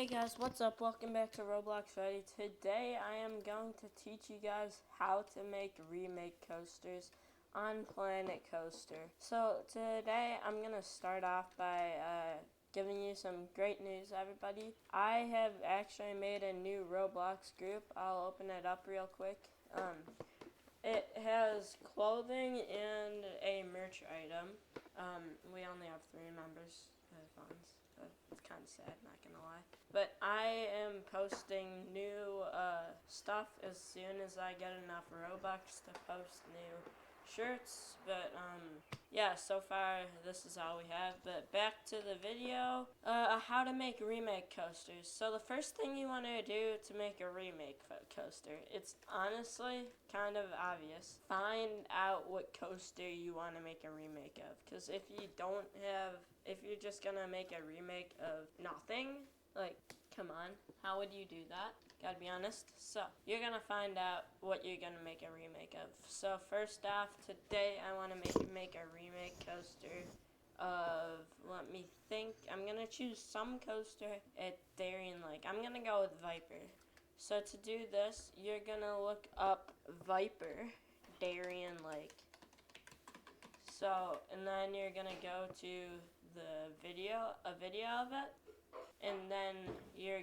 Hey guys, what's up? Welcome back to Roblox Ready. Today I am going to teach you guys how to make remake coasters on Planet Coaster. So today I'm going to start off by giving you some great news, everybody. I have actually made a new Roblox group. I'll open it up real quick. It has clothing and a merch item. We only have 3 members. Phones. So it's kind of sad, not gonna lie. But I am posting new stuff as soon as I get enough Robux to post new shirts. But yeah, so far this is all we have. But back to the video. How to make remake coasters. So the first thing you want to do to make a remake coaster, it's honestly kind of obvious. Find out what coaster you want to make a remake of. Because if you're just gonna make a remake of nothing, like, come on, how would you do that? Gotta be honest. So, you're gonna find out what you're gonna make a remake of. So, first off, today I wanna make a remake coaster of, let me think, I'm gonna choose some coaster at Darien Lake. I'm gonna go with Viper. So, to do this, you're gonna look up Viper, Darien Lake. So, and then you're gonna go to a video of it, and then you're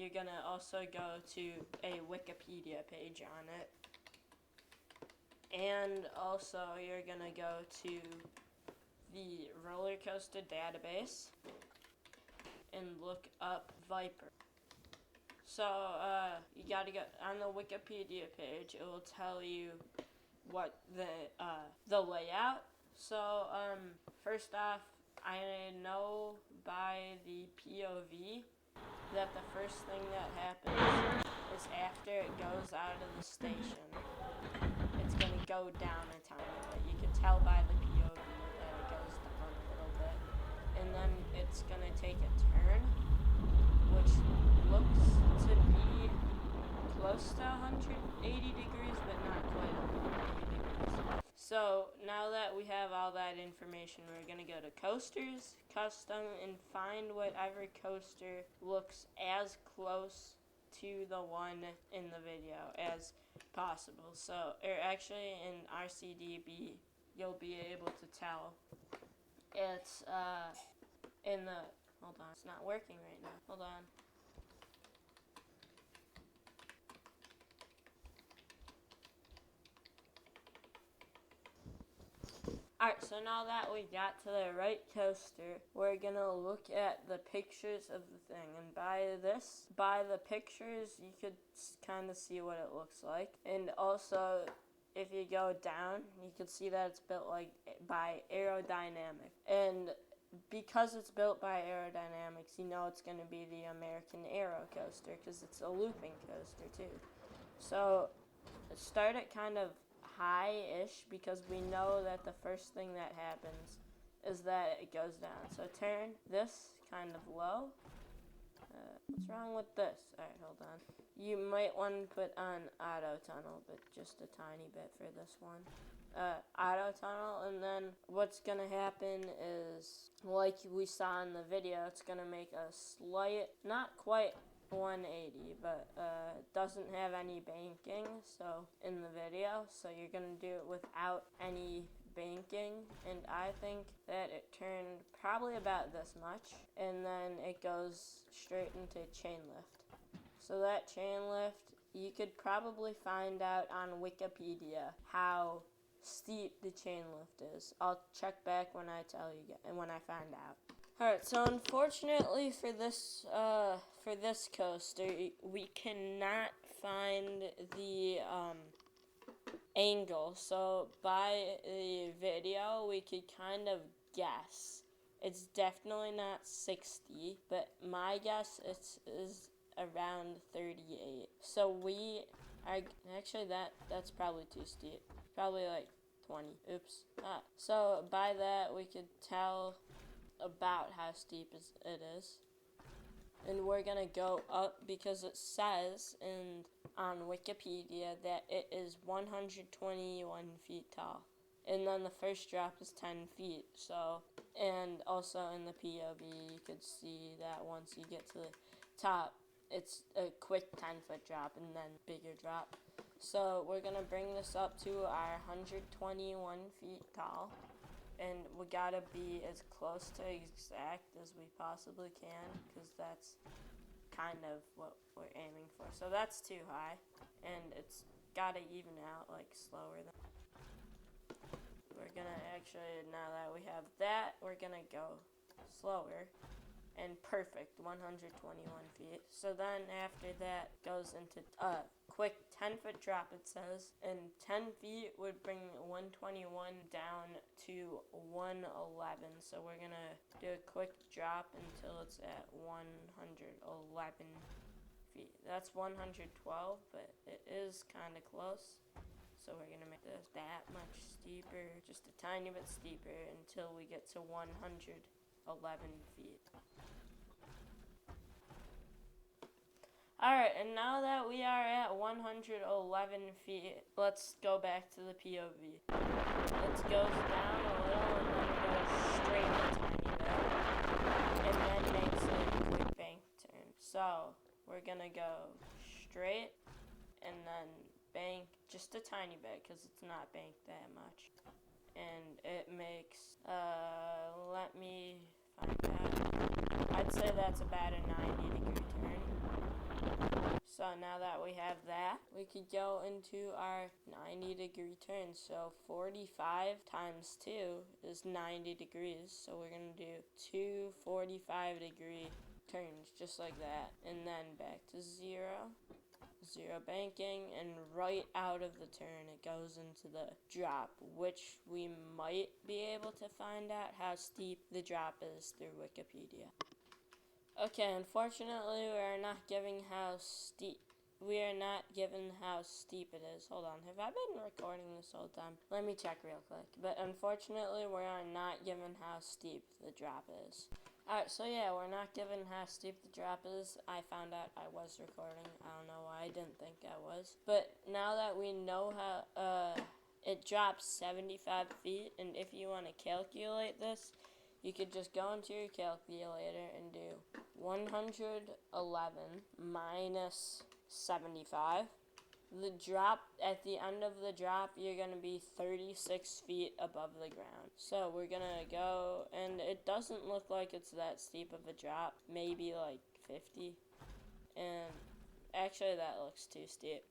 gonna also go to a Wikipedia page on it, and also you're gonna go to the roller coaster database and look up Viper. So you gotta go on the Wikipedia page. It will tell you what the layout. So first off, I know by the POV that the first thing that happens is after it goes out of the station, it's gonna go down a tiny bit. You can tell by the POV that it goes down a little bit, and then it's gonna take a turn, which looks to be close to 180 degrees, but not quite 180 degrees. So now that we have all that information, we're going to go to coasters, custom, and find whatever coaster looks as close to the one in the video as possible. So, actually in RCDB, you'll be able to tell it's in the, hold on, it's not working right now, hold on. Alright, so now that we got to the right coaster, we're gonna look at the pictures of the thing. And by the pictures, you could kind of see what it looks like. And also, if you go down, you can see that it's built by aerodynamic. And because it's built by aerodynamics, you know it's gonna be the American Aero coaster, because it's a looping coaster too. So, start it kind of high-ish, because we know that the first thing that happens is that it goes down. So turn this kind of low. What's wrong with this? Alright, hold on. You might want to put on auto tunnel, but just a tiny bit for this one. Auto tunnel, and then what's gonna happen is, like we saw in the video, it's gonna make a slight, not quite 180, but doesn't have any banking, so in the video, so you're gonna do it without any banking, and I think that it turned probably about this much, and then it goes straight into chain lift. So that chain lift, you could probably find out on Wikipedia how steep the chain lift is. I'll check back when I tell you and when I find out. Alright, so unfortunately for this coaster, we cannot find the angle. So by the video, we could kind of guess. It's definitely not 60, but my guess is around 38. So we are actually that's probably too steep. Probably like 20. Oops. So by that we could tell about how steep it is, and we're gonna go up because it says on Wikipedia that it is 121 feet tall, and then the first drop is 10 feet. So, and also in the POV, you could see that once you get to the top, it's a quick 10-foot drop and then bigger drop. So we're gonna bring this up to our 121 feet tall, and we gotta be as close to exact as we possibly can, because that's kind of what we're aiming for. So that's too high, and it's gotta even out like slower than. We're gonna actually, now that we have that, we're gonna go slower. And perfect, 121 feet. So then after that goes into a quick 10-foot drop, it says, and 10 feet would bring 121 down to 111. So we're gonna do a quick drop until it's at 111 feet. That's 112, but it is kind of close. So we're gonna make this that much steeper, just a tiny bit steeper, until we get to 111 feet. Alright, and now that we are at 111 feet, let's go back to the POV. It goes down a little and then goes straight a tiny bit, and then makes a quick bank turn. So, we're gonna go straight and then bank just a tiny bit, because it's not banked that much. And it makes, let me find out. I'd say that's about a 90-degree turn. So now that we have that, we could go into our 90-degree turn. So 45 times 2 is 90 degrees. So we're going to do two 45-degree turns just like that. And then back to 0. 0 banking, and right out of the turn it goes into the drop, which we might be able to find out how steep the drop is through Wikipedia. Okay, unfortunately we are not given how steep it is. Hold on, have I been recording this whole time? Let me check real quick. But unfortunately we are not given how steep the drop is. Alright, so yeah, we're not given how steep the drop is. I found out I was recording. I don't know why I didn't think I was. But now that we know how it drops 75 feet, and if you want to calculate this, you could just go into your calculator and do 111 minus 75. The drop, at the end of the drop, you're going to be 36 feet above the ground. So we're going to go, and it doesn't look like it's that steep of a drop, maybe like 50. And actually that looks too steep.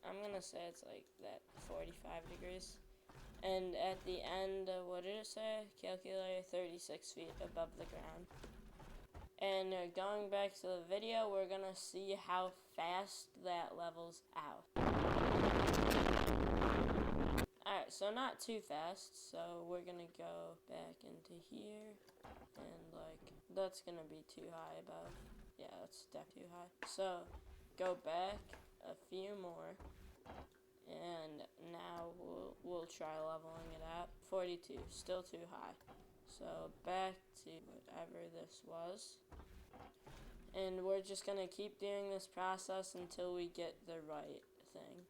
I'm going to say it's like that 45 degrees. And at the end, what did it say? Calculator 36 feet above the ground. And going back to the video, we're going to see how fast that levels out. Alright, so not too fast, so we're going to go back into here, and like, that's going to be too high above. Yeah, that's definitely too high. So, go back a few more, and now we'll try leveling it out. 42, still too high. So back to whatever this was. And we're just going to keep doing this process until we get the right thing.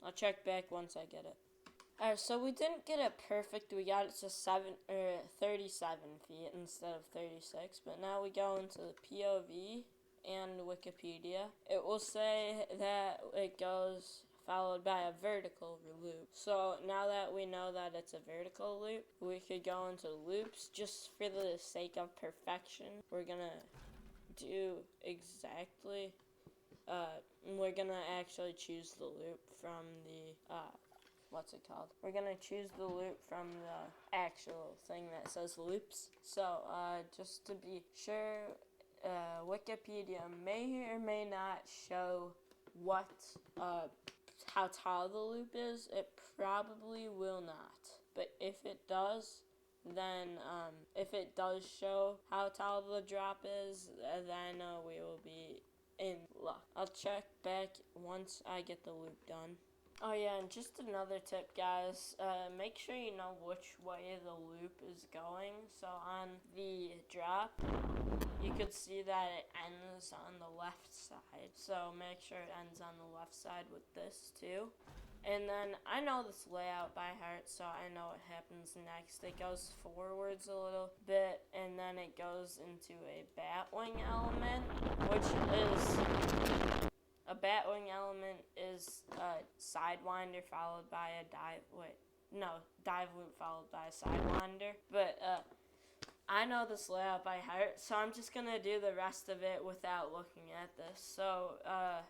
I'll check back once I get it. Alright, so we didn't get it perfect. We got it to 37 feet instead of 36. But now we go into the POV and Wikipedia. It will say that it goes followed by a vertical loop. So now that we know that it's a vertical loop, we could go into loops. Just for the sake of perfection, we're gonna do exactly, we're gonna actually choose the loop from the, what's it called? We're gonna choose the loop from the actual thing that says loops. So, just to be sure, Wikipedia may or may not show what, how tall the loop is. It probably will not. But if it does, then if it does show how tall the drop is, then we will be in luck. I'll check back once I get the loop done. Oh yeah, and just another tip, guys, make sure you know which way the loop is going. So on the drop, you could see that it ends on the left side. So make sure it ends on the left side with this too. And then I know this layout by heart, so I know what happens next. It goes forwards a little bit, and then it goes into a batwing element, which is a batwing element is a sidewinder followed by a dive loop followed by a sidewinder. But I know this layout by heart, so I'm just gonna do the rest of it without looking at this. So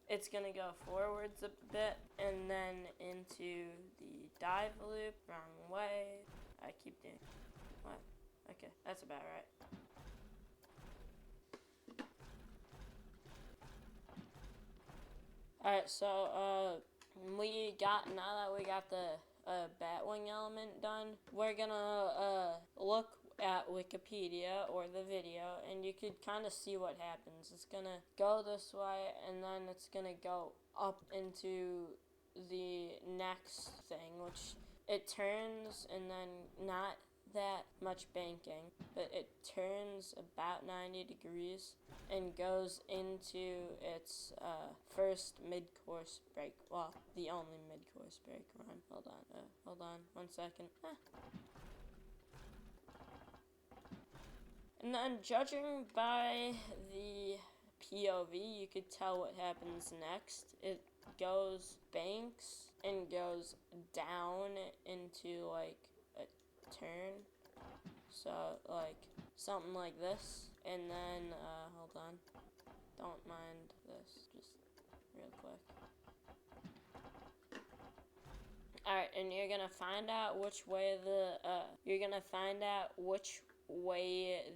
it's gonna go forwards a bit and then into the dive loop. Wrong way. I keep doing what? Okay, that's about right. Alright, so now that we got the batwing element done, we're gonna look at Wikipedia or the video, and you could kind of see what happens. It's gonna go this way, and then it's gonna go up into the next thing, which it turns, and then not that much banking, but it turns about 90 degrees and goes into its first mid-course break. Well, the only mid-course break run. Hold on, 1 second. And then, judging by the POV, you could tell what happens next. It goes banks and goes down into like a turn. So like something like this. And then, hold on. Don't mind this, just real quick. Alright, and you're gonna find out which way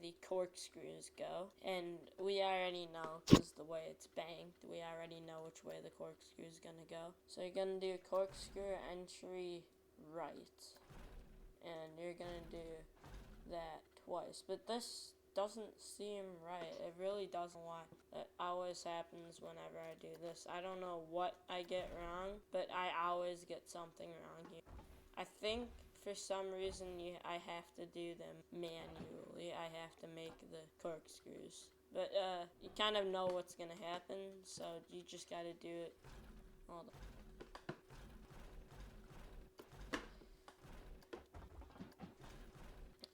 the corkscrews go, and we already know, because the way it's banked, we already know which way the corkscrew is gonna go. So you're gonna do corkscrew entry right, and you're gonna do that twice, but this doesn't seem right. It really doesn't. Why that always happens whenever I do this. I don't know what I get wrong, but I always get something wrong here. I think for some reason I have to do them manually. I have to make the corkscrews. But you kind of know what's gonna happen, so you just gotta do it. Hold on.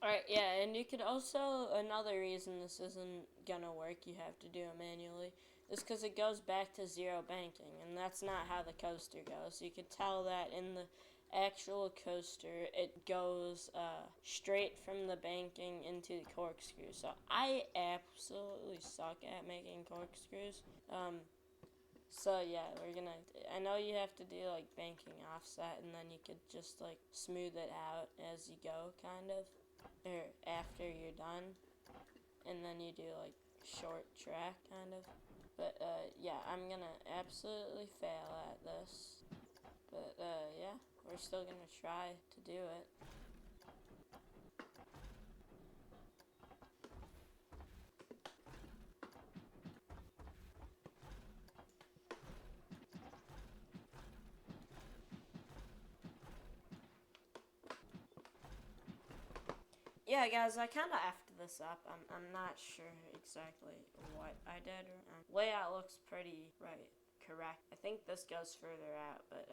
Alright, yeah, and you could also, another reason this isn't gonna work, you have to do it manually, is because it goes back to zero banking, and that's not how the coaster goes. You could tell that in the actual coaster, it goes straight from the banking into the corkscrew. So I absolutely suck at making corkscrews. So yeah, I know you have to do like banking offset, and then you could just like smooth it out as you go, kind of, or after you're done, and then you do like short track, kind of. But yeah, I'm gonna absolutely fail at this. But yeah, we're still gonna try to do it. Yeah, guys, I kind of effed this up. I'm not sure exactly what I did. Layout looks pretty correct. I think this goes further out, but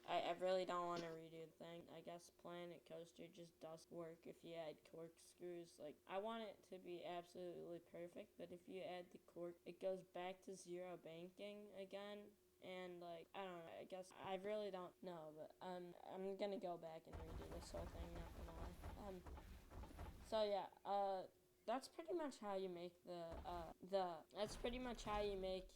I really don't want to redo the thing. I guess Planet Coaster just doesn't work if you add corkscrews. Like, I want it to be absolutely perfect, but if you add the cork, it goes back to zero banking again. And like, I don't know, I guess I really don't know, but I'm gonna go back and redo this whole thing, not gonna lie. So yeah, that's pretty much how you make that's pretty much how you make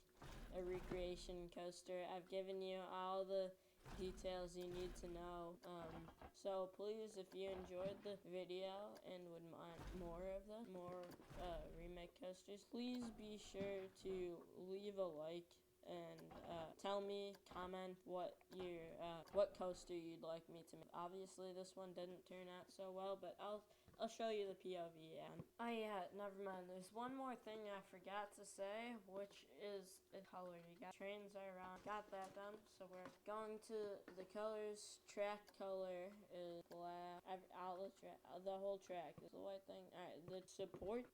a recreation coaster. I've given you all the details you need to know. So please, if you enjoyed the video and would want more remake coasters, please be sure to leave a like and comment what coaster you'd like me to make. Obviously, this one didn't turn out so well, but I'll show you the POV. And oh yeah, never mind. There's one more thing I forgot to say, which is the color. You got trains are around. Got that done. So we're going to the colors. Track color is black. The whole track is the white thing. Alright, the support.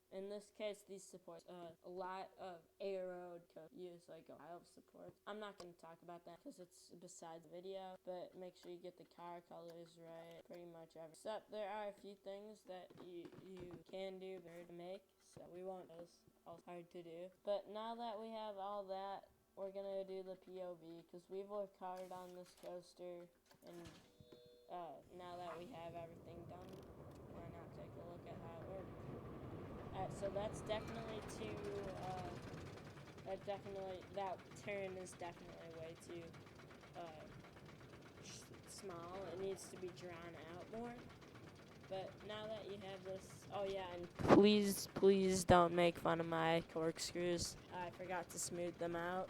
In the this case, these supports a lot of aero use like eill supports. I'm not going to talk about that because it's besides the video, but make sure you get the car colors right, pretty much everything. Except there are a few things that you can do better to make, so we won't those all hard to do. But now that we have all that, we're gonna do the POV because we've worked hard on this coaster, and now that we have everything done, why not take a look at how it works? Alright, so that's definitely too, that turn is definitely way too small. It needs to be drawn out more. But now that you have this, oh yeah, and please don't make fun of my corkscrews. I forgot to smooth them out,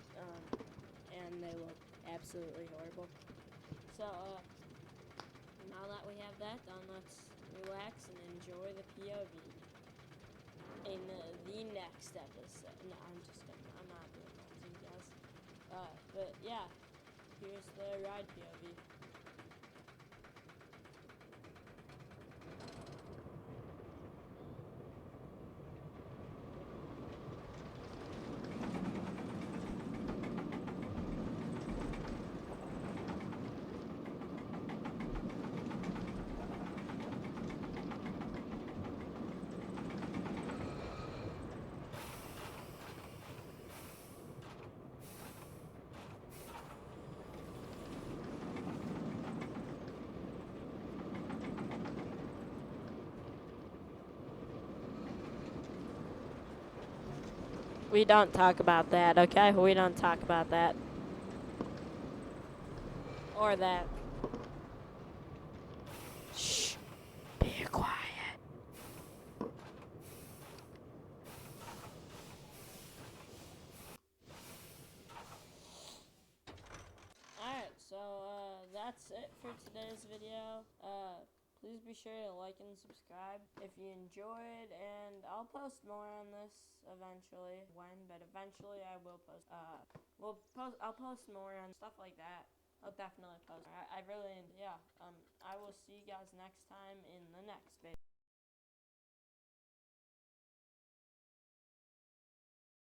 and they look absolutely horrible. So, now that we have that done, let's relax and enjoy the POV in the next episode. No, I'm not doing that to you guys. But yeah, here's the ride POV. We don't talk about that, okay? We don't talk about that. Or that. Shh. Be quiet. Alright, so that's it for today's video. Please be sure to like and subscribe if you enjoyed, and I'll post more on this eventually. When, but eventually I will post. I'll post more on stuff like that. I'll definitely post. I really, yeah. I will see you guys next time in the next video.